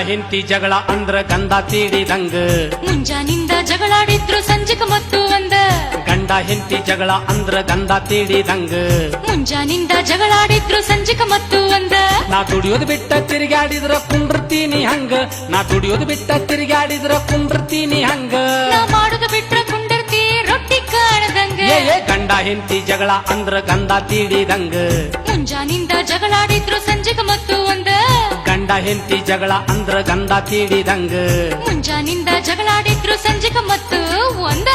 ಹೆಂಡತಿ ಜಗಳ ಅಂದ್ರ ಗಂಧ ತೀಡಿದಂಗ ಮುಂಜಾನಿಂದ ಜಗಳಾಡಿದ್ರು ಸಂಜಿಕ ಮತ್ತು ಒಂದ ಗಂಡ ಹೆಂಡತಿ ಜಗಳ ಅಂದ್ರ ಗಂಧ ತೀಡಿದಂಗ ಮುಂಜಾನಿಂದ ಜಗಳಾಡಿದ್ರು ಸಂಜಿಕ ಮತ್ತು ಒಂದ ನಾ ದುಡಿಯೋದು ಬಿಟ್ಟ ತಿರುಗಾಡಿದ್ರ ಕುಂಡ್ರತೀನಿ ಹಂಗ ನಾ ದುಡಿಯೋದು ಬಿಟ್ಟ ತಿರುಗಾಡಿದ್ರ ಕುಂಡ್ರತೀನಿ ಹಂಗ ನಾ ಮಾಡುದು ಬಿಟ್ರ ಕುಂಡಿರ್ತಿ ರೊಟ್ಟಿ ಕಾಣದಂಗ ಏ ಗಂಡ ಹೆಂಡತಿ ಜಗಳ ಅಂದ್ರ ಗಂಧ ತೀಡಿದಂಗ ಮುಂಜಾನಿಂದ ಜಗಳಾಡಿದ್ರು ಸಂಜಿಕ ಮತ್ತು ಒಂದ ಗಂಡ ಹೆಂಡತಿ ಜಗಳ ಅಂದ್ರ ಗಂಧ ತೀಡಿದಂಗ ಮುಂಜಾನಿಂದ ಜಗಳಾಡಿದ್ರು ಸಂಜಿಕ ಮತ್ತು ಒಂದ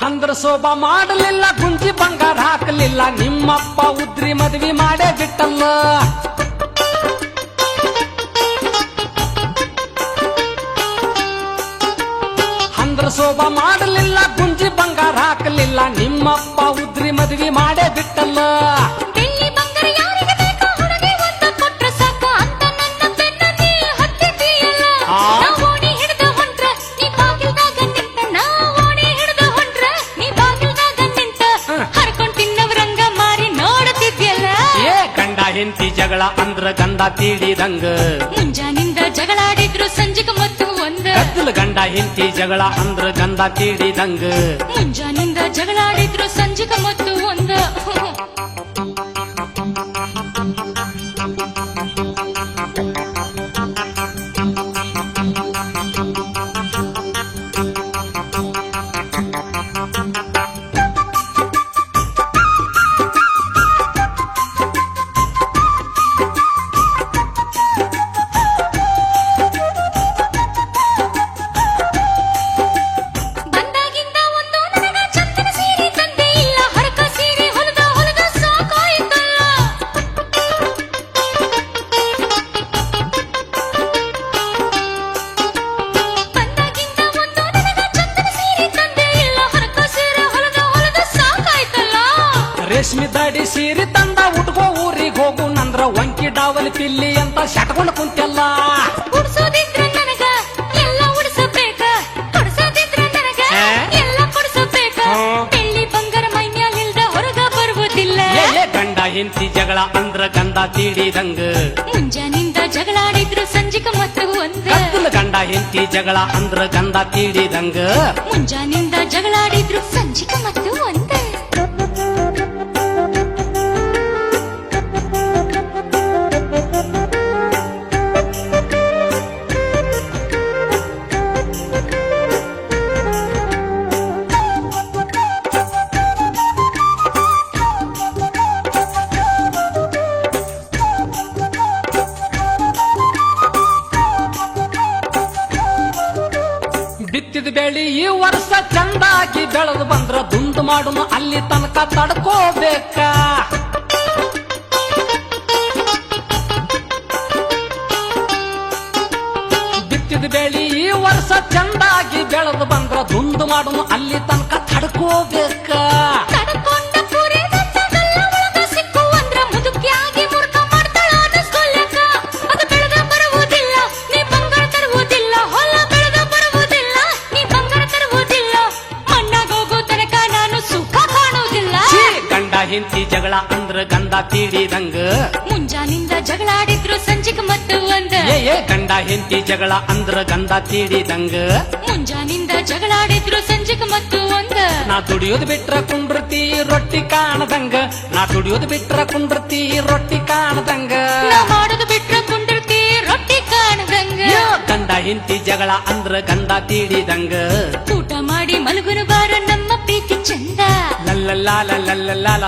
ಅಂದ್ರ ಶೋಭಾ ಮಾಡಲಿಲ್ಲ ಗುಂಜಿ ಬಂಗಾರ ಹಾಕಲಿಲ್ಲ ನಿಮ್ಮಪ್ಪ ಉದ್ರಿ ಮದ್ವಿ ಮಾಡೇ ಬಿಟ್ಟಲ್ಲ ಅಂದ್ರ ಶೋಭಾ ಮಾಡಲಿಲ್ಲ ಗುಂಜಿ ಬಂಗಾರ ಹಾಕಲಿಲ್ಲ ನಿಮ್ಮಪ್ಪ ಉದ್ರಿ ಮದ್ವಿ ಮಾಡೇ ಬಿಟ್ಟಲ್ಲ ಬೆಳ್ಳಿ ಬಂಗಾರ ಯಾರಿಗೆ ಬೇಕಾ ಹುಡುಗಿ ಒಂದ ಕೊಟ್ರ ಸಾಕ ಅಂತ ನನ್ನ ಬೆನ್ನ ನೀ ಹತ್ತಿದೀಯಲ್ಲ ನಾ ಓಣಿ ಹಿಡ್ದ ಹೊಂಟ್ರ ನೀ ಬಾಗಿಲ್ದಾಗ ನಿಂತ ನಾ ಓಣಿ ಹಿಡ್ದ ಹೊಂಟ್ರ ನೀ ಬಾಗಿಲ್ದಾಗ ನಿಂತ ಹರ್ಕೊಂಡ್ ತಿನ್ನವ್ರಂಗ ಮಾರಿ ನೋಡುತ್ತಿದ್ಯಲ್ಲ ಏ ಗಂಡ ಹೆಂಡತಿ ಜಗಳ ಅಂದ್ರ ಗಂಧ ತೀಡಿದಂಗ ಮುಂಜಾನಿಂದ ಜಗಳಾಡಿದ್ರು ಸಂಜಿಕ ಮತ್ತು ಒಂದ ಗದ್ದಲ ಗಂಡ ಹೆಂಡತಿ ಜಗಳ ಅಂದ್ರ ಗಂಧ ತೀಡಿದಂಗ ಮುಂಜಾನಿಂದ ಜಗಳಾಡಿದ್ರು ಸಂಜಿಕ ಮತ್ತು ಒಂದ ಬಂದಾಗಿಂದ ಒಂದು ನನಗ ಚಂದನ ಸೀರೆ ತಂದೆ ಇಲ್ಲ ಹರಕ ಸೀರೆ ಹೊಲದ ಹೊಲದ ಸಾಕಾಯ್ತಲ್ಲ ಬಂದಾಗಿಂದ ಒಂದು ನನಗ ಚಂದನ ಸೀರೆ ತಂದೆ ಇಲ್ಲ ಹರಕ ಸೀರೆ ಹೊಲದ ಹೊಲದ ಸಾಕಾಯ್ತಲ್ಲ ರೇಷ್ಮೆ ದಾಡಿ ಸೀರೆ ತಂದ ಉಟ್ಕೋ ಊರಿಗೆ ಹೋಗು ನಂದ್ರ ವಂಕಿ ಡಾವಲ್ ಪಿಲ್ಲಿ ಅಂತ ಶಟ್ಕೊಂಡ್ ಕುಂತೆಲ್ಲ ಉಡ್ಸೋದಿದ್ರ ನನಗ ಎಲ್ಲ ಉಡ್ಸಬೇಕ ಕೊಡ್ಸೋದಿದ್ರ ನನಗ ಎಲ್ಲ ಕೊಡ್ಸಬೇಕ ಬೆಳ್ಳಿ ಬಂಗಾರ ಮೈ ಮ್ಯಾಲಿಲ್ದ ಹೊರಗ ಬರುವುದಿಲ್ಲ ಏ ಗಂಡ ಹೆಂಡತಿ ಜಗಳ ಅಂದ್ರ ಗಂಧ ತೀಡಿದಂಗ ಮುಂಜಾನಿಂದ ಜಗಳಾಡಿದ್ರು ಸಂಜಿಕ ಮತ್ತು ಒಂದ ಗದ್ದಲ ಗಂಡ ಹೆಂಡತಿ ಜಗಳ ಅಂದ್ರ ಗಂಧ ತೀಡಿದಂಗ ಮುಂಜಾನಿಂದ ಜಗಳಾಡಿದ್ರು ಸಂಜಿಕ ಮತ್ತು ಒಂದ ಬಿತ್ತಿದ ಬೆಳಿ ಈ ವರ್ಷ ಚಂದಾಗಿ ಬೆಳೆದು ಬಂದ್ರ ದುಂದು ಮಾಡುನು ಅಲ್ಲಿ ತನಕ ತಡ್ಕೋಬೇಕ ಬಿತ್ತಿದ ಬೆಳಿ ಈ ವರ್ಷ ಚಂದಾಗಿ ಬೆಳೆದು ಬಂದ್ರ ದುಂದು ಮಾಡುನು ಅಲ್ಲಿ ತನಕ ತಡ್ಕೋಬೇಕ ತಡ್ಕೊಂಡ ಪೂರಿ ದಚ್ಚಗಲ್ಲ ಒಳಗ ಸಿಕ್ಕು ಅಂದ್ರ ಮುದುಕಿಯಾಗಿ ಮುರ್ಕ ಮಾಡ್ತಾಳ ಅನ್ನಿಸ್ಕೊಲ್ಲಕ ಅದು ಬೆಳೆದ ಬರುವುದಿಲ್ಲ ನೀ ಬಂಗಾರ ತರುವುದಿಲ್ಲ ಹೊಲ ಬೆಳೆದ ಬರುವುದಿಲ್ಲ ನೀ ಬಂಗಾರ ತರುವುದಿಲ್ಲ ಮಣ್ಣಾಗ ಹೋಗೋ ತನಕ ನಾನು ಸುಖ ಕಾಣುವುದಿಲ್ಲ ಛೀ, ಗಂಡ ಹೆಂಡತಿ ಜಗಳ ಅಂದ್ರ ಗಂಧ ತೀಡಿದಂಗ ಮುಂಜಾನಿಂದ ಜಗಳಾಡಿದ್ರು ಸಂಜಿಕ ಮತ್ತು ಒಂದ ಏ ಗಂಡ ಹೆಂಡತಿ ಜಗಳ ಅಂದ್ರ ಗಂಧ ತೀಡಿದಂಗ ಮುಂಜಾನಿಂದ ಜಗಳಾಡಿದ್ರು ಸಂಜಿಕ ಮತ್ತು ಒಂದ ನಾ ದುಡಿಯೋದು ಬಿಟ್ರ ಕುಂಡ್ರತಿ ರೊಟ್ಟಿ ಕಾಣದಂಗ ನಾ ದುಡಿಯೋದು ಬಿಟ್ರ ಕುಂಡ್ರತಿ ರೊಟ್ಟಿ ಕಾಣದಂಗ ನಾ ಮಾಡೋದು ಬಿಟ್ರ ಕುಂಡಿರ್ತಿ ರೊಟ್ಟಿ ಕಾಣದಂಗ ಗಂಡ ಹೆಂಡತಿ ಜಗಳ ಅಂದ್ರ ಗಂಧ ತೀಡಿದಂಗ ಊಟ ಮಾಡಿ ಮಲಗುನು ಬಾರ ನಮ್ಮ ಪ್ರೀತಿ ಚಂದ ಲಲ್ಲಲ್ಲ